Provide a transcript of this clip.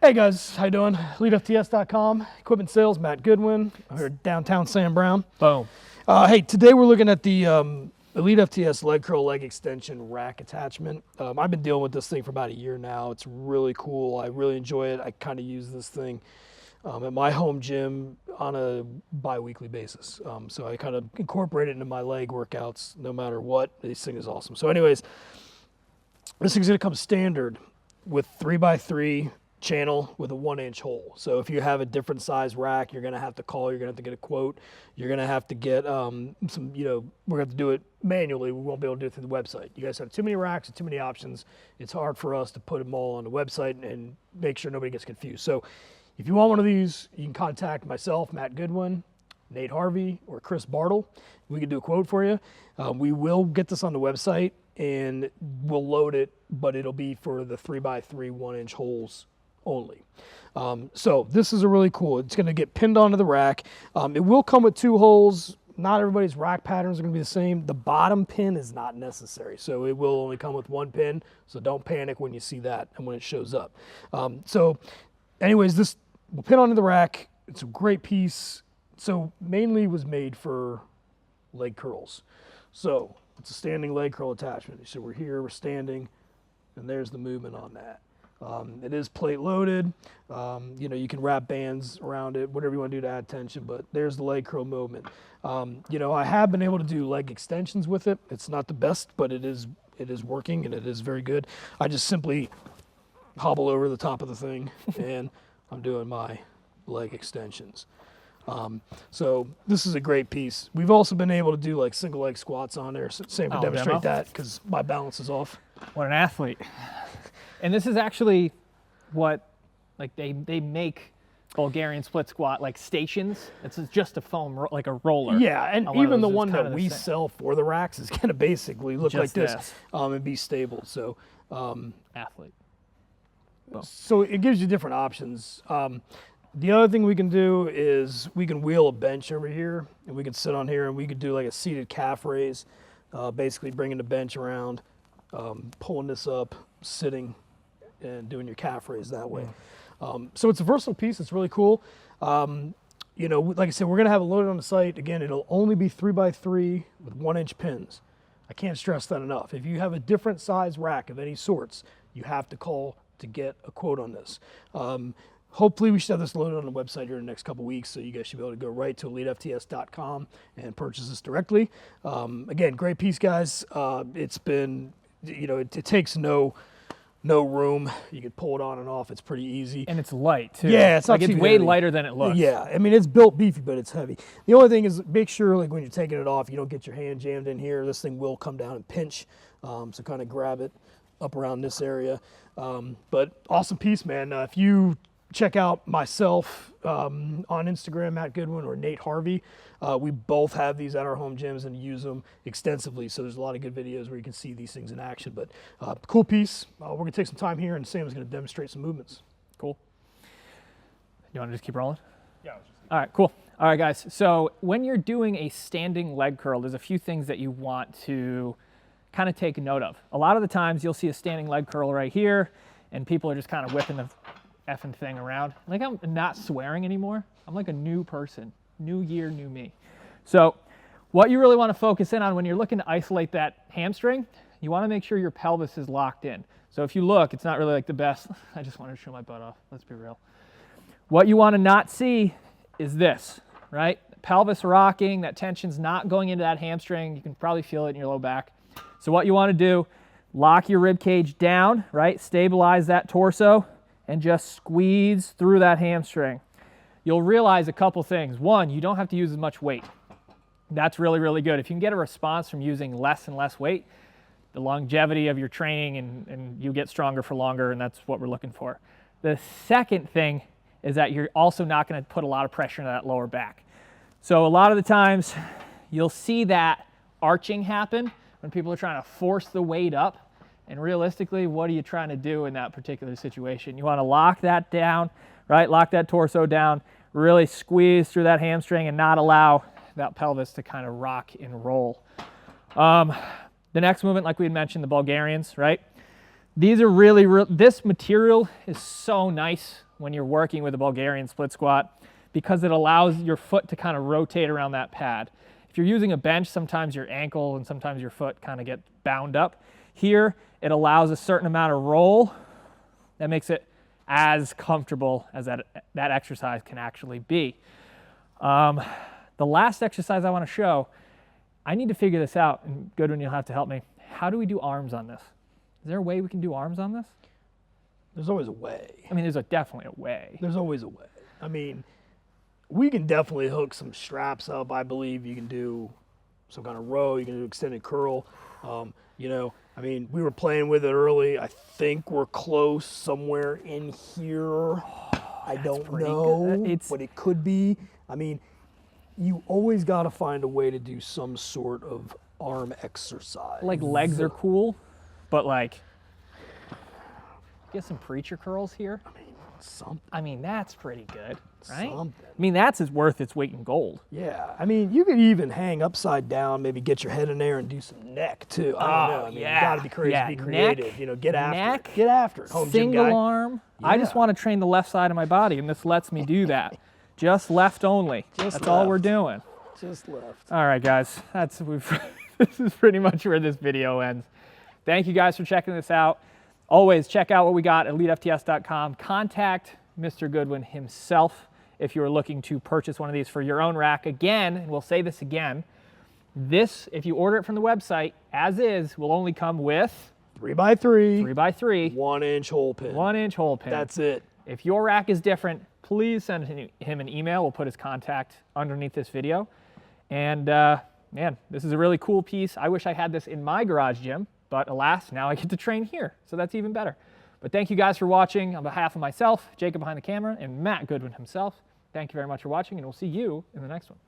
Hey guys, how you doing? elitefts.com, equipment sales, Matt Goodwin, here downtown Sam Brown. Boom. Hey, today we're looking at the Elite FTS leg curl leg extension rack attachment. I've been dealing with this thing for about a year now. It's really cool. I really enjoy it. I kind of use this thing at my home gym on a bi-weekly basis. So I kind of incorporate it into my leg workouts no matter what. This thing is awesome. So anyways, this thing's gonna come standard with 3x3 channel with a 1-inch hole. So if you have a different size rack, you're gonna have to call, you're gonna have to get a quote, you're gonna have to get we're gonna have to do it manually. We won't be able to do it through the website. You guys have too many racks and too many options. It's hard for us to put them all on the website and make sure nobody gets confused. So if you want one of these, you can contact myself, Matt Goodwin, Nate Harvey, or Chris Bartle. We can do a quote for you. We will get this on the website and we'll load it, but it'll be for the 3x3 1-inch holes only. So this is a really cool. It's going to get pinned onto the rack. It will come with 2 holes. Not everybody's rack patterns are going to be the same. The bottom pin is not necessary, so it will only come with 1 pin. So don't panic when you see that and when it shows up. So anyways, this will pin onto the rack. It's a great piece. So mainly was made for leg curls. So it's a standing leg curl attachment. So we're here, we're standing, and there's the movement on that. It is plate loaded. You can wrap bands around it, whatever you want to do to add tension, but there's the leg curl movement. I have been able to do leg extensions with it. It's not the best, but it is working and it is very good. I just simply hobble over the top of the thing and I'm doing my leg extensions. So this is a great piece. We've also been able to do like single leg squats on there. So Sam can demonstrate that because my balance is off. What an athlete. And this is actually what, like they make Bulgarian split squat like stations. It's just a foam, like a roller. Yeah, and even the one that we sell for the racks is going to basically look like this and be stable. So athlete. So it gives you different options. The other thing we can do is we can wheel a bench over here and we can sit on here and we could do like a seated calf raise, basically bringing the bench around, pulling this up, sitting, and doing your calf raise that way. So it's a versatile piece. It's really cool. Like I said, we're going to have it loaded on the site. Again, it'll only be 3x3 with 1-inch pins. I can't stress that enough. If you have a different size rack of any sorts, you have to call to get a quote on this. Hopefully we should have this loaded on the website here in the next couple weeks, so you guys should be able to go right to elitefts.com and purchase this directly. Again, great piece, guys. It's been, it takes no room. You can pull it on and off. It's pretty easy. And it's light too. Yeah, it's not like too it's way heavy. lighter than it looks. Yeah, I mean, it's built beefy, but it's heavy. The only thing is make sure like when you're taking it off, you don't get your hand jammed in here. This thing will come down and pinch. So kind of grab it up around this area. But awesome piece, man. If you check out myself on Instagram, Matt Goodwin, or Nate Harvey. We both have these at our home gyms and use them extensively. So there's a lot of good videos where you can see these things in action. But cool piece. We're going to take some time here and Sam's going to demonstrate some movements. Cool. You want to just keep rolling? Yeah. All right, cool. All right, guys. So when you're doing a standing leg curl, there's a few things that you want to kind of take note of. A lot of the times you'll see a standing leg curl right here and people are just kind of whipping the effing thing around. Like I'm not swearing anymore. I'm like a new person. New year, new me. So what you really want to focus in on when you're looking to isolate that hamstring, you want to make sure your pelvis is locked in. So if you look, it's not really like the best. I just wanted to show my butt off. Let's be real. What you want to not see is this, right? Pelvis rocking, that tension's not going into that hamstring. You can probably feel it in your low back. So what you want to do, lock your rib cage down, right? Stabilize that torso and just squeeze through that hamstring. You'll realize a couple things. One, you don't have to use as much weight. That's really, really good. If you can get a response from using less and less weight, the longevity of your training and you get stronger for longer, and that's what we're looking for. The second thing is that you're also not going to put a lot of pressure into that lower back. So a lot of the times you'll see that arching happen when people are trying to force the weight up. And realistically, what are you trying to do in that particular situation? You want to lock that down, right? Lock that torso down, really squeeze through that hamstring and not allow that pelvis to kind of rock and roll. The next movement, like we had mentioned, the Bulgarians, right? These are really, this material is so nice when you're working with a Bulgarian split squat because it allows your foot to kind of rotate around that pad. If you're using a bench, sometimes your ankle and sometimes your foot kind of get bound up. Here, it allows a certain amount of roll that makes it as comfortable as that exercise can actually be. The last exercise I want to show, I need to figure this out, and Goodwin, you'll have to help me. How do we do arms on this? Is there a way we can do arms on this? There's always a way. I mean, there's definitely a way. There's always a way. I mean, we can definitely hook some straps up. I believe you can do some kind of row. You can do extended curl. You know, I mean, we were playing with it early. I think we're close somewhere in here. I don't know what it could be. I mean, you always got to find a way to do some sort of arm exercise. Like legs are cool, but like, get some preacher curls here. I mean, something. I mean, that's pretty good, right? Something. I mean, that's worth its weight in gold. Yeah, I mean, you could even hang upside down, maybe get your head in there and do some neck too. I don't know. I mean, you got to be crazy, be creative. Neck, you know, get after neck, it. Get after it. Home gym guy. Single arm. Yeah. I just want to train the left side of my body, and this lets me do that. Just left only. That's all we're doing. Just left. All right, guys. This is pretty much where this video ends. Thank you guys for checking this out. Always check out what we got at elitefts.com. Contact Mr. Goodwin himself if you're looking to purchase one of these for your own rack. Again, and we'll say this again, this, if you order it from the website, as is, will only come with 3x3. 3x3. 1-inch hole pin. 1-inch hole pin. That's it. If your rack is different, please send him an email. We'll put his contact underneath this video. And man, this is a really cool piece. I wish I had this in my garage gym, but alas, now I get to train here. So that's even better. But thank you guys for watching. On behalf of myself, Jacob behind the camera, and Matt Goodwin himself, thank you very much for watching, and we'll see you in the next one.